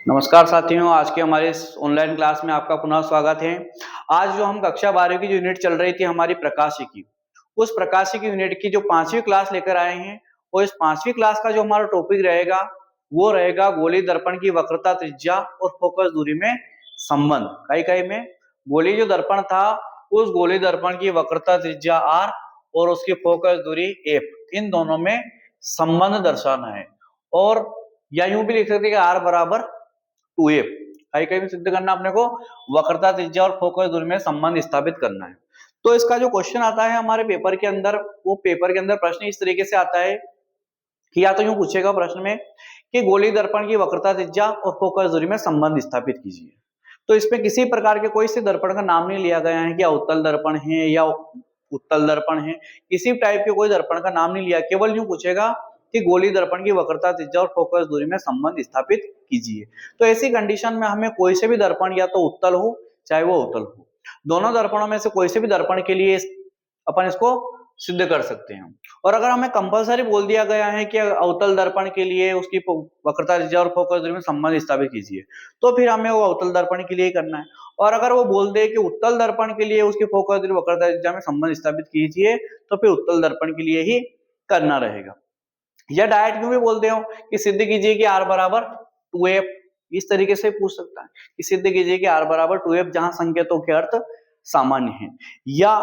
नमस्कार साथियों, आज के हमारे इस ऑनलाइन क्लास में आपका पुनः स्वागत है। आज जो हम कक्षा 12वीं की जो यूनिट चल रही थी हमारी प्रकाशिकी की, उस प्रकाशिकी यूनिट की जो 5वीं क्लास लेकर आए हैं और इस 5वीं क्लास का जो हमारा टॉपिक रहेगा वो रहेगा गोली दर्पण की वक्रता त्रिज्या और फोकस दूरी में संबंध। कई में गोली जो दर्पण था उस गोली दर्पण की वक्रता त्रिज्या r और उसकी फोकस दूरी f, इन दोनों में संबंध दर्शाना है। और या यूं भी लिख सकते हैं कि r बराबर 2f, कहीं भी सिद्ध करना अपने को वक्रता त्रिज्या और फोकस दूरी में संबंध स्थापित करना है। तो इसका जो क्वेश्चन आता है हमारे पेपर के अंदर, वो पेपर के अंदर प्रश्न इस तरीके से आता है कि या तो यूं पूछेगा प्रश्न में कि गोली दर्पण की वक्रता त्रिज्या और फोकस दूरी में संबंध स्थापित कीजिए। तो इसमें किसी प्रकार के कोई से दर्पण का नाम नहीं लिया गया है कि अवतल दर्पण है या उत्तल दर्पण है, किसी टाइप के कोई दर्पण का नाम नहीं लिया, केवल यूं पूछेगा कि गोली दर्पण की वक्रता त्रिज्या और फोकस दूरी में संबंध स्थापित कीजिए। तो ऐसी कंडीशन में हमें कोई से भी दर्पण या तो उत्तल हो चाहे वो अवतल हो, दोनों दर्पणों में से कोई से भी दर्पण के लिए अपन इसको सिद्ध कर सकते हैं। और अगर हमें कंपलसरी बोल दिया गया है कि अवतल दर्पण के लिए उसकी वक्रता त्रिज्या और फोकस दूरी में संबंध स्थापित कीजिए, तो फिर हमें वो अवतल दर्पण के लिए ही करना है। और अगर वो बोल दे कि उत्तल दर्पण के लिए उसकी फोकस दूरी वक्रता त्रिज्या में संबंध स्थापित कीजिए, तो फिर उत्तल दर्पण के लिए ही करना रहेगा। या डायरेक्ट यूं भी बोलते हो कि सिद्ध कीजिए कि r बराबर 2f, इस तरीके से पूछ सकता है कि सिद्ध कीजिए कि r बराबर 2f, जहां संकेतों के अर्थ सामान्य हैं। या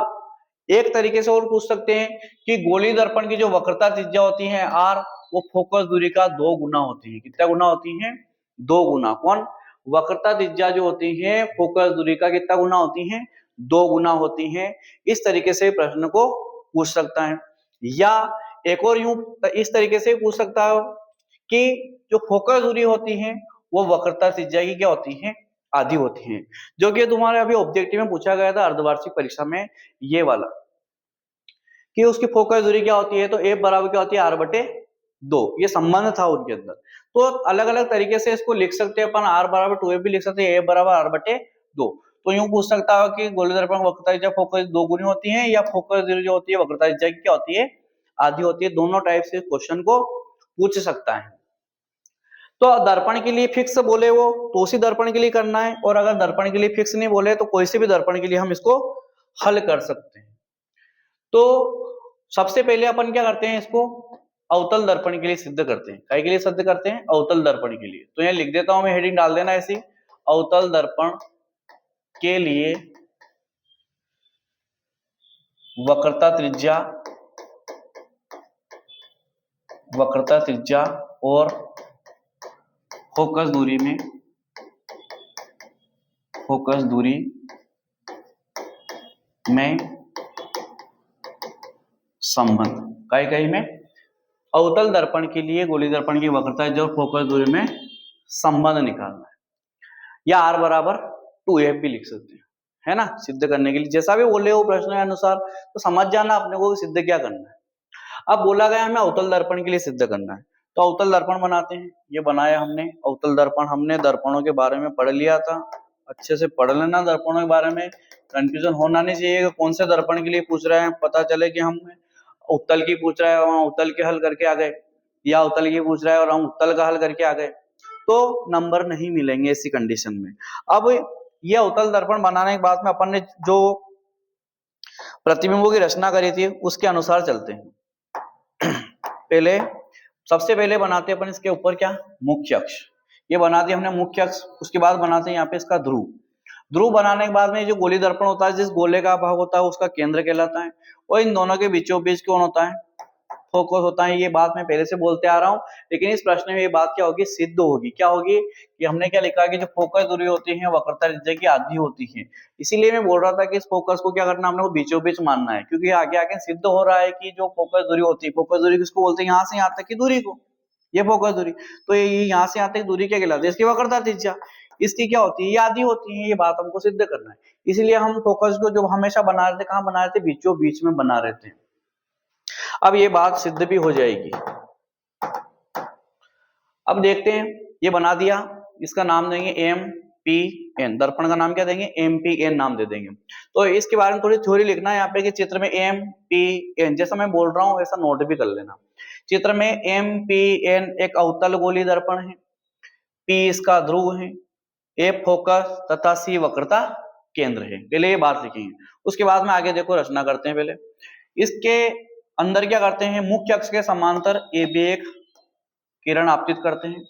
एक तरीके से और पूछ सकते हैं कि गोली दर्पण की जो वक्रता त्रिज्या होती है r, वो फोकस दूरी का 2 गुना होती है। कितना गुना होती है? 2 गुना। कौन? वक्रता त्रिज्या जो होती है फोकस दूरी का कितना गुना होती है? 2 गुना होती है। इस तरीके से प्रश्न को पूछ सकता है। या एक और यूं इस तरीके से पूछ सकता है कि जो फोकस दूरी होती है वो वक्रता त्रिज्या की क्या होती है? आधी होती है, जो कि तुम्हारे अभी ऑब्जेक्टिव में पूछा गया था अर्धवार्षिक परीक्षा में, ये वाला कि उसकी फोकस दूरी क्या होती है, तो f बराबर क्या होती है? r बटे 2, ये संबंध था उनके अंदर। तो अलग अलग तरीके से इसको लिख सकते हैं अपन, r बराबर 2f भी लिख सकते हैं, f बराबर r बटे 2। तो यूं पूछ सकता है कि गोली दर्पण वक्रता त्रिज्या फोकस 2 गुनी होती है, या फोकस दूरी जो होती है वक्रता त्रिज्या की क्या होती है? आधी होती है। दोनों टाइप से क्वेश्चन को पूछ सकता है। तो दर्पण के लिए फिक्स बोले वो तो उसी दर्पण के लिए करना है, और अगर दर्पण के लिए फिक्स नहीं बोले तो कोई से भी दर्पण के लिए हम इसको हल कर सकते हैं। तो सबसे पहले अपन क्या करते हैं, इसको अवतल दर्पण के लिए सिद्ध करते हैं। काय के लिए सिद्ध करते हैं? अवतल दर्पण के लिए। तो यहाँ लिख देता हूं मैं, हेडिंग डाल देना ऐसी, अवतल दर्पण के लिए वक्रता त्रिज्या और फोकस दूरी में संबंध। कई में अवतल दर्पण के लिए गोली दर्पण की वक्रता त्रिज्या और फोकस दूरी में संबंध निकालना है। या r बराबर 2f भी लिख सकते हैं, है ना, सिद्ध करने के लिए। जैसा भी बोले हो प्रश्न के अनुसार, तो समझ जाना अपने को सिद्ध क्या करना है। अब बोला गया हमें अवतल दर्पण के लिए सिद्ध करना है, तो अवतल दर्पण बनाते हैं। ये बनाया हमने अवतल दर्पण, हमने दर्पणों के बारे में पढ़ लिया था, अच्छे से पढ़ लेना। दर्पणों के बारे में कंफ्यूजन होना नहीं चाहिए कि कौन से दर्पण के लिए पूछ रहे हैं, पता चले कि हम उत्तल की पूछ रहा है और हम उत्तल के हल करके आ गए, या उत्तल की पूछ रहा है और हम उत्तल का हल करके आ गए, तो नंबर नहीं मिलेंगे ऐसी कंडीशन में। अब ये अवतल दर्पण बनाने के बाद में अपन ने जो प्रतिबिंबों की रचना करी थी उसके अनुसार चलते हैं। सबसे पहले बनाते हैं अपन इसके ऊपर क्या? मुख्य अक्ष। ये बना दिया हमने मुख्य अक्ष। उसके बाद बनाते हैं यहाँ पे इसका ध्रुव। ध्रुव बनाने के बाद में जो गोली दर्पण होता है, जिस गोले का भाग होता है उसका केंद्र कहलाता है, और इन दोनों के बीचों बीच कौन होता है? फोकस होता है। ये बात मैं पहले से बोलते आ रहा हूँ, लेकिन इस प्रश्न में ये बात क्या होगी? सिद्ध होगी। क्या होगी? कि हमने क्या लिखा कि जो फोकस दूरी होती है वक्रता त्रिज्या की आधी होती है। इसीलिए मैं बोल रहा था कि इस फोकस को क्या करना, हमने को बीचों बीच मानना है, क्योंकि आगे आगे सिद्ध हो रहा है कि जो फोकस दूरी होती है, फोकस दूरी किसको बोलते हैं? यहाँ से यहाँ तक की दूरी को, ये फोकस दूरी। तो ये यहाँ से यहाँ तक दूरी क्या कहलाती है? इसकी वक्रता त्रिज्या। इसकी क्या होती है? ये आधी होती है। ये बात हमको सिद्ध करना है। इसीलिए हम फोकस को जो हमेशा बना रहे थे, कहाँ बना रहे थे? बीचों बीच में बना रहे थे। अब ये बात सिद्ध भी हो जाएगी। अब देखते हैं, ये बना दिया, इसका नाम देंगे MPN। दर्पण का नाम क्या देंगे? MPN नाम दे देंगे। तो इसके बारे में थोड़ी थ्योरी लिखना है यहाँ पे कि चित्र में MPN, जैसा मैं बोल रहा हूँ वैसा नोट भी कर लेना। चित्र में MPN एक अवतल गोली दर्पण है। P इसका ध्रुव है, A फोकस तथा C वक्रता केंद्र है। पहले ये बात लिखेंगे, उसके बाद में आगे देखो रचना करते हैं। पहले इसके अंदर क्या करते हैं, मुख्य अक्ष के समांतर AB एक किरण आपतित करते हैं,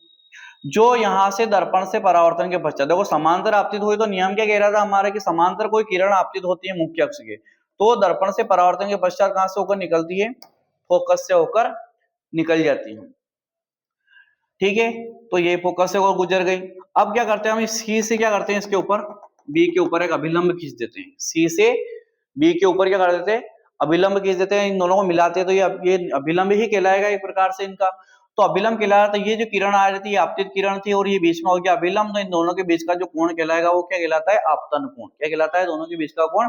जो यहां से दर्पण से परावर्तन के पश्चात, देखो समांतर आपतित हुई तो नियम क्या कह रहा था हमारा कि समांतर कोई किरण आपतित होती है मुख्य अक्ष के, तो दर्पण से परावर्तन के पश्चात कहां से होकर निकलती है, फोकस से होकर निकल जाती है। ठीक है, तो ये फोकस से होकर गुजर गई। अब क्या करते हैं हम, सी से क्या करते हैं, इसके ऊपर बी के ऊपर एक अभिलंब खींच देते हैं। सी से बी के ऊपर क्या कर देते हैं, अभिलंब खींच देते हैं। इन दोनों को मिलाते हैं तो ये अभिलंब ही कहलाएगा एक प्रकार से इनका। तो अभिलंब कहलाया, तो ये जो किरण आ रही थी ये आपतित किरण थी और ये बीच में हो गया अभिलंब, तो इन दोनों के बीच का जो कोण कहलाएगा वो क्या कहलाता है, आपतन कोण। क्या कहलाता है, दोनों के बीच का कोण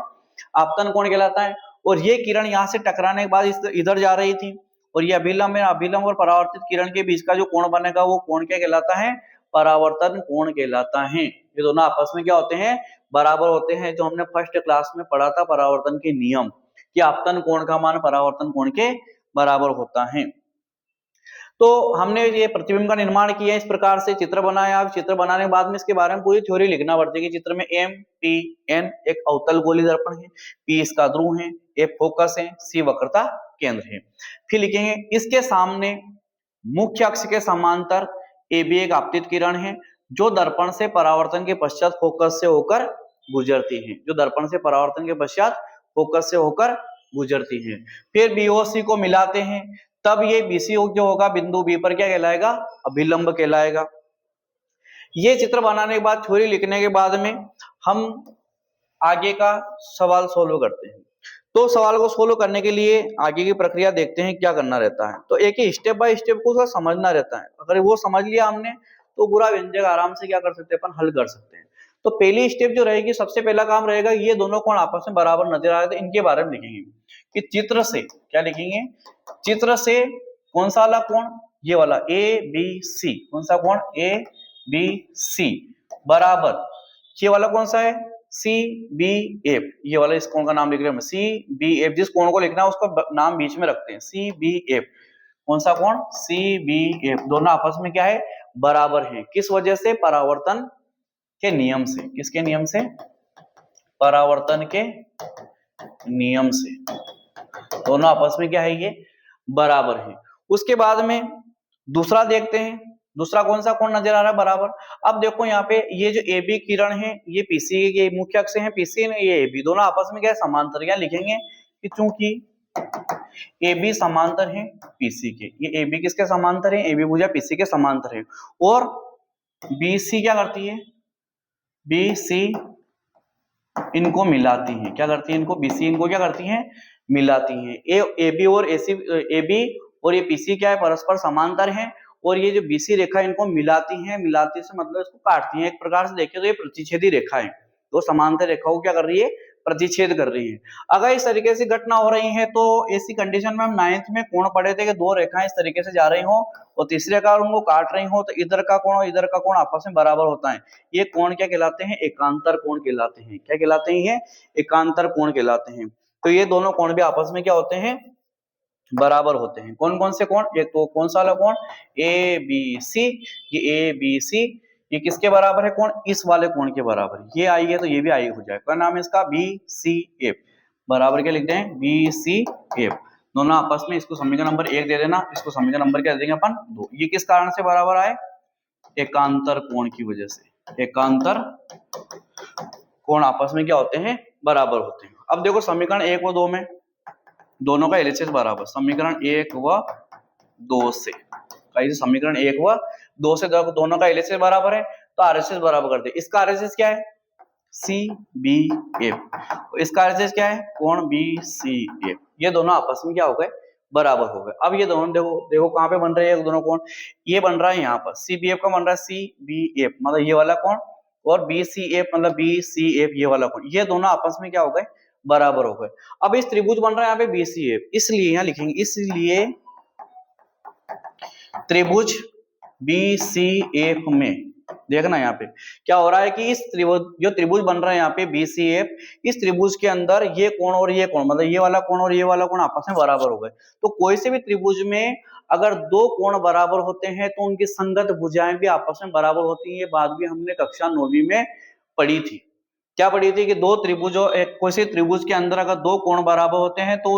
आपतन कोण कहलाता है। और ये किरण यहाँ से टकराने के बाद इधर जा रही थी और ये अभिलंब है, अभिलंब और परावर्तित किरण के बीच का जो कोण बनेगा वो कोण क्या कहलाता है, परावर्तन कोण कहलाता है। ये दोनों आपस में क्या होते हैं, बराबर होते हैं। जो हमने फर्स्ट क्लास में पढ़ा था परावर्तन के नियम कि आपतन कोण का मान परावर्तन कोण के बराबर होता है। तो हमने ये प्रतिबिंब का निर्माण किया, इस प्रकार से चित्र बनाया। अब चित्र बनाने के बाद में इसके बारे में पूरी थ्योरी लिखना पड़ती है। चित्र में M P N एक अवतल गोली दर्पण है, P इसका ध्रुव है, A फोकस है, C वक्रता केंद्र है। फिर लिखेंगे इसके सामने मुख्य अक्ष के समांतर AB एक आपतित किरण है, जो दर्पण से परावर्तन के पश्चात फोकस से होकर गुजरती है, जो दर्पण से परावर्तन के पश्चात फोकस से होकर गुजरती है। फिर B और C को मिलाते हैं, तब ये BC जो होगा बिंदु B पर क्या कहलाएगा, अभिलंब कहलाएगा। ये चित्र बनाने के बाद, थ्योरी लिखने के बाद में हम आगे का सवाल सोल्व करते हैं। तो सवाल को सोल्व करने के लिए आगे की प्रक्रिया देखते हैं क्या करना रहता है। तो एक ही स्टेप बाय स्टेप को समझना रहता है। अगर वो समझ लिया हमने तो पूरा व्यंजक आराम से क्या कर सकते हैं, अपन हल कर सकते हैं। तो पहली स्टेप जो रहेगी, सबसे पहला काम रहेगा, ये दोनों कोण आपस में बराबर नजर आ रहे थे, इनके बारे में लिखेंगे कि चित्र से क्या लिखेंगे, चित्र से कौन सा वाला कोण, ये वाला ABC, कौन सा कोण ABC बराबर ये वाला कौन सा है, CBF। ये वाला इस कोण का नाम लिख रहे हैं CBF। जिस कोण को लिखना है उसका नाम बीच में रखते हैं CBF। कौन सा कोण, CBF। दोनों आपस में क्या है, बराबर है। किस वजह से, परावर्तन के नियम से। किसके नियम से, परावर्तन के नियम से दोनों आपस में क्या है, ये बराबर है। उसके बाद में दूसरा देखते हैं, दूसरा कौन सा कोण नजर आ रहा है, बराबर। अब देखो यहाँ पे ये जो AB किरण है ये PC के मुख्य अक्ष है, PC ने ये AB, दोनों आपस में क्या है, समांतर। क्या लिखेंगे कि चूंकि AB समांतर है PC के, ये AB किसके समांतर है, AB भुजा PC के समांतर है। और BC क्या करती है, BC इनको मिलाती है। क्या करती है, इनको BC इनको क्या करती है, मिलाती है। AB और AB और ये PC क्या है, परस्पर समांतर है। और ये जो BC रेखा इनको मिलाती है, मिलाती से मतलब इसको काटती है। एक प्रकार से देखें तो ये प्रतिच्छेदी रेखा है, तो समांतर रेखाओं को क्या कर रही है, प्रतिच्छेद कर रही है। अगर इस तरीके से घटना हो रही है तो ऐसी कंडीशन में हम 9th में कोण पढ़े थे कि दो रेखाएं इस तरीके से जा रही हो और तीसरी रेखा उनको काट रही हो, तो इधर का कोण और इधर का कोण आपस में बराबर होता है। ये कोण क्या कहलाते हैं, एकांतर कोण कहलाते हैं। क्या कहलाते हैं, ये एकांतर कोण कहलाते हैं। तो ये दोनों कोण भी आपस में क्या होते हैं, बराबर होते हैं। कौन कौन से कोण, एक तो कौन सा वाला कोण ABC, ये ABC ये किसके बराबर है, कोण इस वाले कोण के बराबर। ये आई है तो ये भी आई हो जाएगा। क्या नाम है इसका, BCF बराबर क्या लिखते हैं, BCF। दोनों आपस में, इसको समीकरण नंबर 1 दे देना, इसको समीकरण नंबर क्या दे देंगे अपन 2। ये किस कारण से बराबर आए, एकांतर कोण की वजह से। एकांतर कोण आपस में क्या होते हैं, बराबर होते हैं। अब देखो समीकरण 1 व 2 में दोनों का LHS बराबर, समीकरण 1 व 2 से, समीकरण 1 व 2 से दोनों का LHS बराबर है तो RHS बराबर कर दे। इसका RHS क्या है, CBF। इसका RHS क्या है, कोण BCF। ये दोनों आपस में क्या हो गए, बराबर हो गए। अब ये दोनों देखो कहां पे बन रहे हैं दोनों कोण, ये बन रहा है यहाँ पर CBF का बन रहा है CBF मतलब ये वाला कोण, और BCF मतलब BCF ये वाला कोण। ये दोनों आपस में क्या हो गए, बराबर हो गए। अब इस त्रिभुज बन रहा है यहाँ पे BCF, इसलिए यहाँ लिखेंगे, इसलिए त्रिभुज BCF में देखना यहाँ पे क्या हो रहा है कि इस त्रिभुज, जो त्रिभुज बन रहा है यहाँ पे BCF, इस त्रिभुज के अंदर ये कोण और ये कोण, मतलब ये वाला कोण और ये वाला कोण आपस में बराबर हो गए। तो कोई से भी त्रिभुज में अगर दो कोण बराबर होते हैं तो उनकी संगत भुजाएं भी आपस में बराबर होती हैं। ये बात भी हमने कक्षा 9वीं में पढ़ी थी। क्या पढ़ी थी कि दो त्रिभुजों, एक कोई से त्रिभुज के अंदर अगर दो कोण बराबर होते हैं तो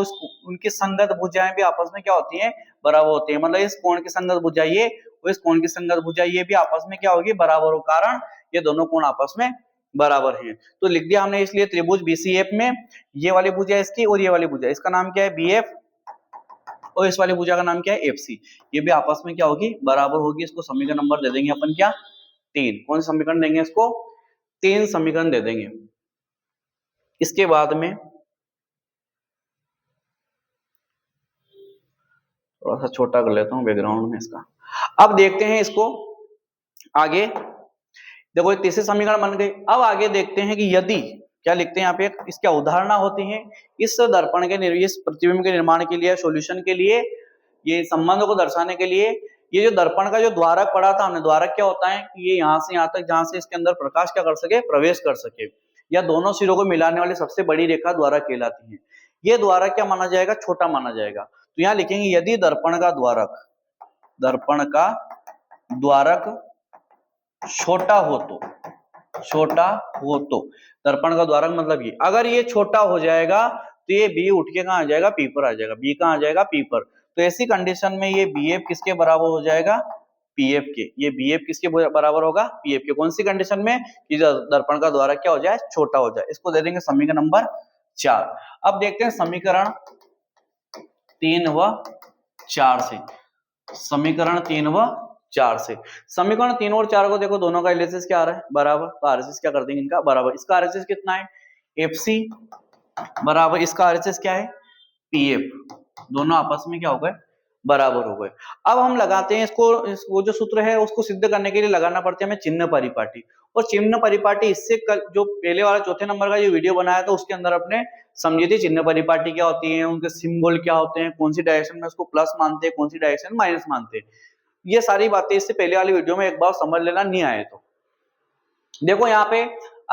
उनकी संगत भुजाएं भी आपस में क्या होती हैं, बराबर होती है। मतलब इस कोण की संगत भुजा ये और इस कोण की संगत भुजा ये भी आपस में क्या होगी, बराबर हो, कारण ये दोनों कोण आपस में बराबर हैं। तो लिख दिया हमने इसलिए त्रिभुज BCF में ये वाली भुजा इसकी और ये वाली भुजा, इसका नाम क्या है BF और इस वाली भुजा का नाम क्या है FC। ये भी आपस में क्या होगी, बराबर होगी। इसको समीकरण नंबर दे देंगे अपन क्या, 3। कौन सा समीकरण देंगे इसको, 3 समीकरण दे देंगे। इसके बाद में थोड़ा सा छोटा कर लेता हूं बैकग्राउंड में इसका। अब देखते हैं इसको आगे। देखो तीसरे समीकरण बन गए। अब आगे देखते हैं कि यदि, क्या लिखते हैं यहाँ पे, इसकी अवधारणा होती है इस दर्पण के इस प्रतिबिंब के निर्माण के लिए, सॉल्यूशन के लिए, ये संबंध को दर्शाने के लिए, ये जो दर्पण का जो द्वारक पढ़ा था हमने, द्वारक क्या होता है कि ये यहाँ से यहाँ तक, जहां से इसके अंदर प्रकाश क्या कर सके, प्रवेश कर सके, या दोनों सिरों को मिलाने वाली सबसे बड़ी रेखा द्वारक कहलाती है। ये द्वारक क्या माना जाएगा, छोटा माना जाएगा। तो यहाँ लिखेंगे यदि दर्पण का द्वारक छोटा हो तो दर्पण का द्वारक मतलब ये, अगर ये छोटा हो जाएगा तो ये B उठ के कहां आ जाएगा, P पर आ जाएगा। B कहां आ जाएगा, P पर। तो ऐसी कंडीशन में ये BF किसके बराबर हो जाएगा, PF के। ये BF किसके बराबर होगा, PF के। कौन सी कंडीशन में, कि दर्पण का द्वारक क्या हो जाए, छोटा हो जाए। इसको दे देंगे समीकरण नंबर 4। अब देखते हैं समीकरण 3 व 4 से। समीकरण 3 व 4 से, समीकरण 3 और 4 को देखो, दोनों का एलएचएस क्या आ रहा है, बराबर। तो आरएचएस क्या कर देंगे इनका, बराबर। इसका आरएचएस कितना है, FC, बराबर इसका आरएचएस क्या है, PF। दोनों आपस में क्या हो गए, बराबर हो गए। अब हम लगाते हैं इसको, वो जो सूत्र है उसको सिद्ध करने के लिए लगाना पड़ता है हमें चिन्ह परिपाटी। और चिन्ह परिपाटी इससे जो पहले वाला चौथे नंबर का जो वीडियो बनाया था उसके अंदर अपने समझी थी चिन्ह परिपाटी क्या होती है, उनके सिंबल क्या होते हैं, कौन सी डायरेक्शन में उसको प्लस मानते हैं, कौन सी डायरेक्शन में माइनस मानते हैं। ये सारी बातें इससे पहले वाली वीडियो में एक बार समझ लेना, नहीं आए तो देखो यहाँ पे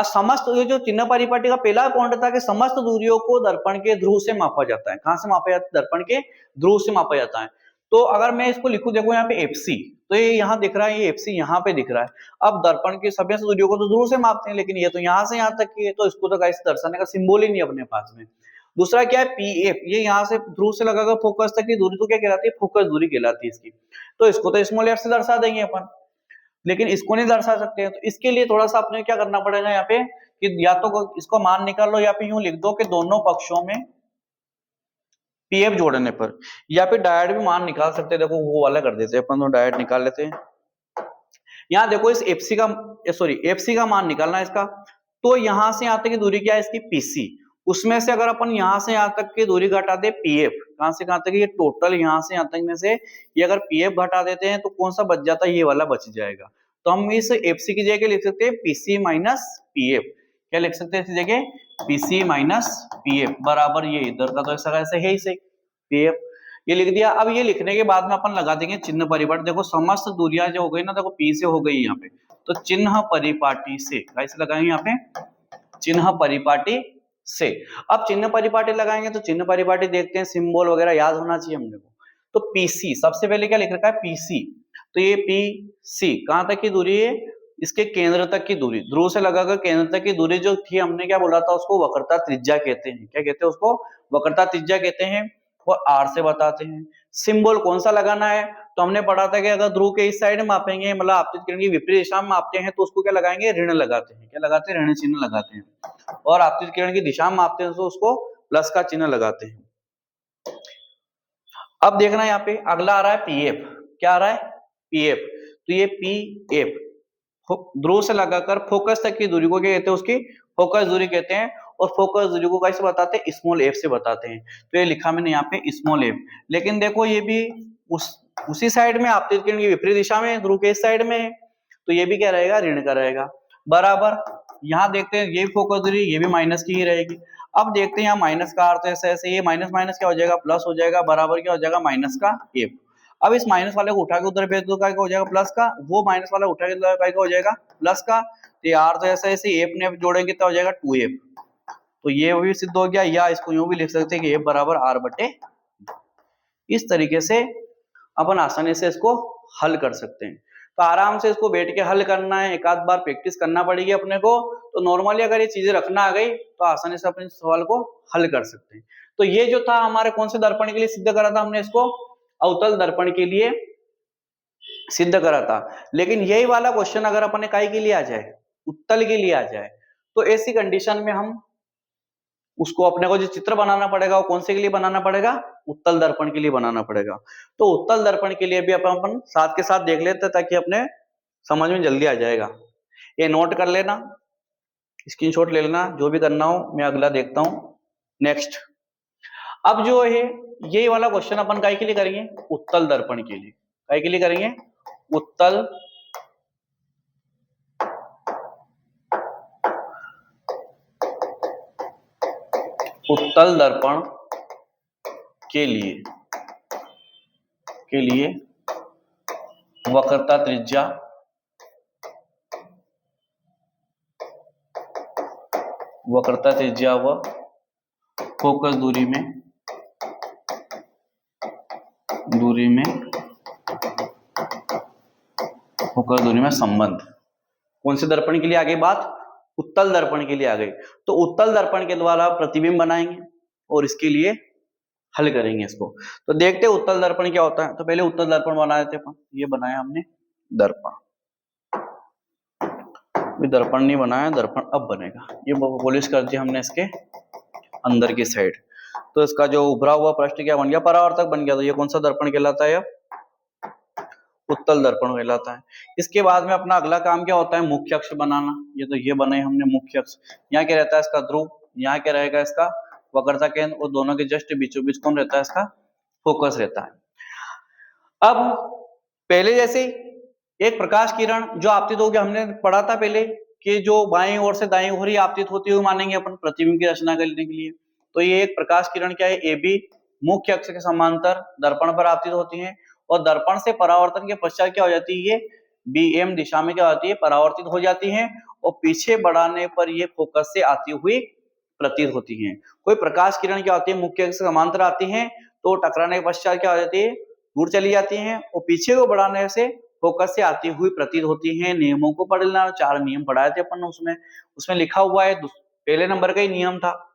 समस्त, ये जो चिन्ह परिपाटी का पहला पॉइंट था कि समस्त दूरियों को दर्पण के ध्रुव से मापा जाता है। कहां से मापा जाता है, दर्पण के ध्रुव से मापा जाता है। तो अगर मैं इसको लिखूं, देखो यहाँ पे FC, तो ये यहाँ दिख रहा है, ये FC यहाँ पे दिख रहा है। अब दर्पण की सभी दूरियों को तो ध्रुव से मापते हैं, लेकिन ये तो यहाँ से यहाँ तक की है, तो इसको तो कैसे दर्शाने का सिंबल ही नहीं अपने पास में। दूसरा क्या है, PF, ये यहाँ से ध्रुव से लगाकर फोकस तक की दूरी तो क्या कहलाती है, फोकस दूरी कहलाती है इसकी। तो इसको तो स्मॉल f से दर्शा देंगे अपन, लेकिन इसको नहीं दर्शा सकते हैं। तो इसके लिए थोड़ा सा अपने क्या करना पड़ेगा यहाँ पे, कि या तो इसको मान निकाल लो, या फिर यूं लिख दो कि दोनों पक्षों में PF जोड़ने पर, या फिर डायरेक्ट भी मान निकाल सकते हैं। देखो वो वाला कर देते हैं अपन, तो डायरेक्ट निकाल लेते हैं। यहाँ देखो इस FC का मान निकालना है इसका। तो यहां से यहां तक की दूरी क्या है इसकी, PC। उसमें से अगर अपन यहां से यहां तक की दूरी घटा दे PF, कहां से कहां तक, ये टोटल यहां से यहां तक में से ये अगर PF घटा देते हैं तो कौन सा बच जाता है, ये वाला बच जाएगा। तो हम इस FC की जगह लिख सकते हैं PC माइनस PF। क्या लिख सकते हैं इस जगह, PC माइनस PF बराबर ये इधर का तो ऐसा है ही सही, PF ये लिख दिया। अब ये लिखने के बाद में अपन लगा देंगे चिन्ह परिपाटी। देखो समस्त दूरियां जो हो गई ना, देखो P से हो गई यहाँ पे, तो चिन्ह परिपाटी से कैसे लगाएंगे यहाँ पे, चिन्ह परिपाटी से। अब चिन्ह परिपाटी लगाएंगे तो चिन्ह परिपाटी देखते हैं, सिंबल वगैरह याद होना चाहिए हमने को। तो PC सबसे पहले क्या लिख रखा है, PC। तो ये PC कहां तक की दूरी है, इसके केंद्र तक की दूरी, ध्रुव से लगाकर केंद्र तक की दूरी जो थी, हमने क्या बोला था उसको, वक्रता त्रिज्या कहते हैं। क्या कहते हैं उसको, वक्रता त्रिज्या कहते हैं, और R से बताते हैं। सिंबल कौन सा लगाना है, तो हमने पढ़ा था कि अगर ध्रुव के इस साइड मापेंगे, मतलब आपतित किरण की विपरीत दिशा में मापते हैं, तो उसको क्या लगाएंगे, ऋण लगाते हैं। क्या लगाते हैं, ऋण चिन्ह लगाते हैं। और आपतित किरण की दिशा में मापते हैं तो उसको प्लस का चिन्ह लगाते हैं। अब देखना यहाँ पे अगला आ रहा है PF। क्या आ रहा है, PF। तो ये PF ध्रुव से लगाकर फोकस तक की दूरी को क्या कहते हैं, उसकी फोकस दूरी कहते हैं। और फोकस दूरी को कैसे बताते हैं, स्मॉल f से बताते हैं। तो ये लिखा मैंने यहाँ पे स्मॉल f। लेकिन देखो ये भी उसी साइड में, आपतित किरण की विपरीत दिशा में, ध्रुव के इस साइड में है, तो ये भी क्या रहेगा, ऋण का रहेगा बराबर। यहाँ देखते हैं ये फोकस दूरी, ये भी माइनस की ही रहेगी। अब देखते हैं यहाँ माइनस का अर्थ ऐसे ऐसे, ये माइनस माइनस क्या हो जाएगा, प्लस हो जाएगा, बराबर क्या हो जाएगा, माइनस का f। अब इस माइनस वाले को उठा के उधर भेज दो, क्या हो जाएगा प्लस का, वो माइनस वाला उठा के क्या हो जाएगा प्लस का। तो आर तो ऐसा ऐसे एफ ने जोड़ेंगे तो हो जाएगा 2f। तो ये भी सिद्ध हो गया, या इसको यूं भी लिख सकते हैं कि f बराबर r बटे। इस तरीके से अपन आसानी से इसको हल कर सकते हैं। तो आराम से इसको बैठ के हल करना है, एक आध बार प्रैक्टिस करना पड़ेगी अपने को। तो नॉर्मली अगर ये चीजें रखना आ गई तो आसानी से अपने सवाल को हल कर सकते हैं। तो ये जो था हमारे कौन से दर्पण के लिए सिद्ध करा था हमने इसको, अवतल दर्पण के लिए सिद्ध करा था। लेकिन यही वाला क्वेश्चन अगर अपने काय के लिए आ जाए, उत्तल के लिए आ जाए, तो ऐसी कंडीशन में हम उसको अपने को जो चित्र बनाना पड़ेगा वो कौन से के लिए बनाना पड़ेगा, उत्तल दर्पण के लिए बनाना पड़ेगा। तो उत्तल दर्पण के लिए भी अपन साथ के साथ देख लेते हैं ताकि अपने समझ में जल्दी आ जाएगा। ये नोट कर लेना, स्क्रीनशॉट ले लेना, जो भी करना हो। मैं अगला देखता हूं, नेक्स्ट। अब जो है यही वाला क्वेश्चन अपन काय के लिए करेंगे, उत्तल दर्पण के लिए। काय के लिए करेंगे, उत्तल दर्पण के लिए वक्रता त्रिज्या व फोकस दूरी में संबंध। कौन से दर्पण के लिए आ गई बात, उत्तल दर्पण के लिए आ गई। तो उत्तल दर्पण के द्वारा प्रतिबिंब बनाएंगे और इसके लिए हल करेंगे इसको। तो देखते हैं उत्तल दर्पण क्या होता है। तो पहले उत्तल दर्पण बना देते हैं। ये बनाया हमने दर्पण, दर्पण नहीं बनाया, दर्पण अब बनेगा। ये पॉलिश कर दिया हमने इसके अंदर की साइड। तो इसका जो उभरा हुआ पृष्ठ क्या बन गया, परावर्तक बन गया। तो ये कौन सा दर्पण कहलाता है, उत्तल दर्पण कहलाता है। इसके बाद में अपना अगला काम क्या होता है, मुख्य अक्ष बनाना। ये तो ये बनाए हमने मुख्य अक्ष। यहाँ क्या रहता है इसका ध्रुव, यहाँ क्या रहेगा इसका वक्रता केंद्र, और दोनों के जस्ट बीचों बीच कौन रहता है इसका फोकस रहता है। अब पहले जैसे एक प्रकाश किरण जो आपतित होगी, हमने पढ़ा था पहले कि जो बाईं ओर से दाईं ओर ही आपतित होती हुई मानेंगे अपन प्रतिबिंब की रचना करने के लिए। तो ये एक प्रकाश किरण क्या है, ए बी मुख्य अक्ष के समांतर दर्पण पर आपतित होती है, और दर्पण से परावर्तन के पश्चात क्या हो जाती है, ये बी एम दिशा में क्या होती है, परावर्तित हो जाती है, और पीछे बढ़ाने पर ये फोकस से आती हुई प्रतीत होती है। कोई प्रकाश किरण क्या होती है, मुख्य अक्ष के समांतर आती है, तो टकराने के पश्चात क्या हो जाती है, दूर चली जाती है, और पीछे को बढ़ाने से फोकस से आती हुई प्रतीत होती है। नियमों को पढ़ लेना, 4 नियम पढ़ाए थे अपन उसमें लिखा हुआ है, पहले नंबर का ही नियम था।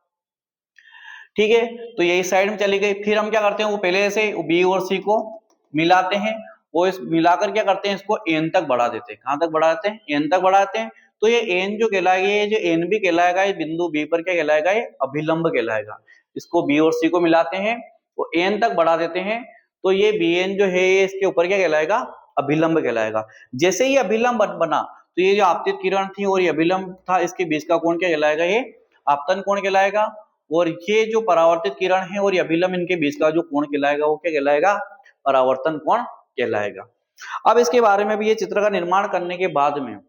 ठीक है, तो यही साइड में चली गई। फिर हम क्या करते हैं, वो पहले से बी और सी को मिलाते हैं, वो इस मिलाकर क्या करते हैं, इसको एन तक बढ़ा देते हैं। कहां तक बढ़ाते हैं, एन तक बढ़ाते हैं। तो ये एन जो कहलाएगा, ये जो एन भी कहलाएगा, ये बिंदु बी पर क्या कहलाएगा, ये अभिलंब कहलाएगा। इसको बी और सी को मिलाते हैं, वो एन तक बढ़ा देते हैं, तो ये बी एन जो है इसके ऊपर क्या कहलाएगा, अभिलंब कहलाएगा। जैसे ही अभिलंब बना, तो ये जो आपतित किरण थी और ये अभिलंब था, इसके बीच का कोण क्या कहलाएगा, ये आपतन कोण कहलाएगा। और ये जो परावर्तित किरण है और ये अभिलंब, इनके बीच का जो कोण कहलाएगा, वो क्या कहलाएगा, परावर्तन कोण कहलाएगा। अब इसके बारे में भी, ये चित्र का निर्माण करने के बाद में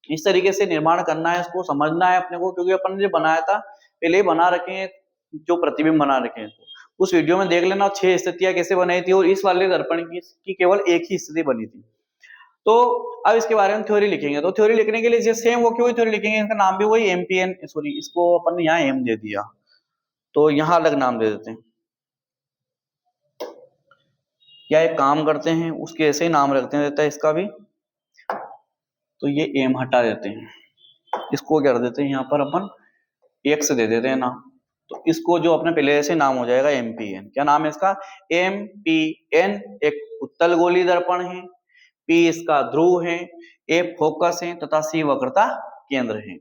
इस तरीके से निर्माण करना है, इसको समझना है अपने को, क्योंकि अपन ने जो बनाया था पहले बना रखे हैं, जो प्रतिबिंब बना रखे हैं, उस वीडियो में देख लेना 6 स्थितियां कैसे बनाई थी, और इस वाले दर्पण की केवल एक ही स्थिति बनी थी। तो अब इसके बारे में थ्योरी लिखेंगे। तो थ्योरी लिखने के लिए जैसे सेम वो क्यों थ्योरी लिखेंगे, इसका नाम भी वही एमपीएन, सॉरी इसको अपन ने यहाँ एम दे दिया, तो यहाँ अलग नाम दे देते हैं। या एक काम करते हैं, उसके ऐसे ही नाम रखते हैं, देता है इसका भी, तो ये एम हटा देते हैं, इसको क्या कर देते हैं यहाँ पर अपन एक्स दे देते हैं ना। तो इसको जो अपने पहले से नाम हो जाएगा एमपीएन। क्या नाम है इसका, एमपीएन। एक उत्तल गोली दर्पण है, पी इसका ध्रुव है, ए फोकस है, तथा सी वक्रता केंद्र है।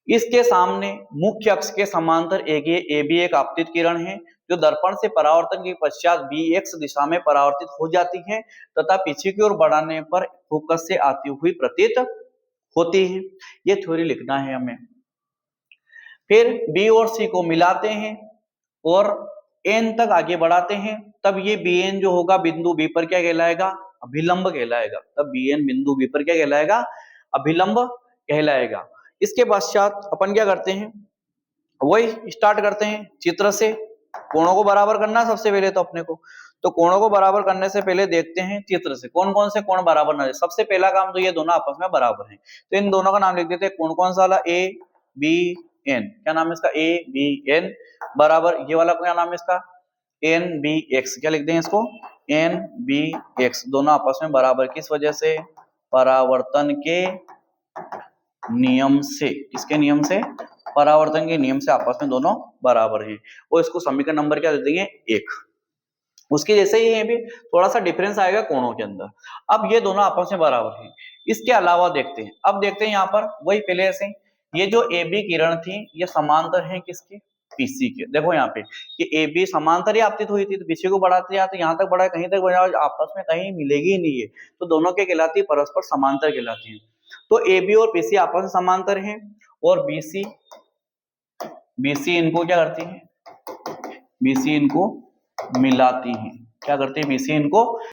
इसके सामने मुख्य अक्ष के समांतर ए बी एक आपतित किरण है, जो दर्पण से परावर्तन के पश्चात बी एक्स दिशा में परावर्तित हो जाती है, तथा पीछे की ओर बढ़ाने पर फोकस से आती हुई प्रतीत होती है। ये थ्योरी लिखना है हमें। फिर बी और सी को मिलाते हैं और एन तक आगे बढ़ाते हैं, तब ये बी एन जो होगा बिंदु बी पर क्या कहलाएगा, अभिलंब कहलाएगा। तब बी एन बिंदु बी पर क्या कहलाएगा, अभिलंब कहलाएगा। इसके पश्चात अपन क्या करते हैं, वही स्टार्ट करते हैं चित्र से। कोणों को बराबर करना सबसे पहले तो अपने को, तो कोणों को बराबर करने से पहले देखते हैं चित्र से कौन कौन से कोण बराबर ना। सबसे पहला काम तो ये दोनों आपस में बराबर हैं, तो इन दोनों का नाम लिख देते हैं। कौन कौन सा वाला? A B N. क्या नाम है इसका? ए बी एन बराबर ये वाला क्या नाम है इसका? N B X. क्या लिख दें इसको? N B X. दोनों आपस में बराबर किस वजह से? परावर्तन के नियम से। किसके नियम से? परावर्तन के नियम से आपस में दोनों बराबर हैं। और इसको समीकरण नंबर क्या दे देंगे? 1। उसके जैसे ही भी थोड़ा सा डिफरेंस आएगा कोणों के अंदर। अब ये दोनों आपस में बराबर हैं। इसके अलावा देखते हैं, अब देखते हैं यहाँ पर वही पहले से ये जो ए बी किरण थी ये समांतर है किसके? पीसी के। देखो यहाँ पे कि ए बी समांतर ही आपतित हुई थी, तो पीसी को बढ़ाते जाते यहाँ तक बढ़ा, कहीं तक बढ़ा, आपस में कहीं मिलेगी ही नहीं है, तो दोनों के कहलाती है परस्पर समांतर कहलाती है। तो ए बी और पीसी आपस में समांतर हैं और बीसी बीसी इनको क्या करती है? बीसी इनको मिलाती हैं। क्या करती है? बीसी इनको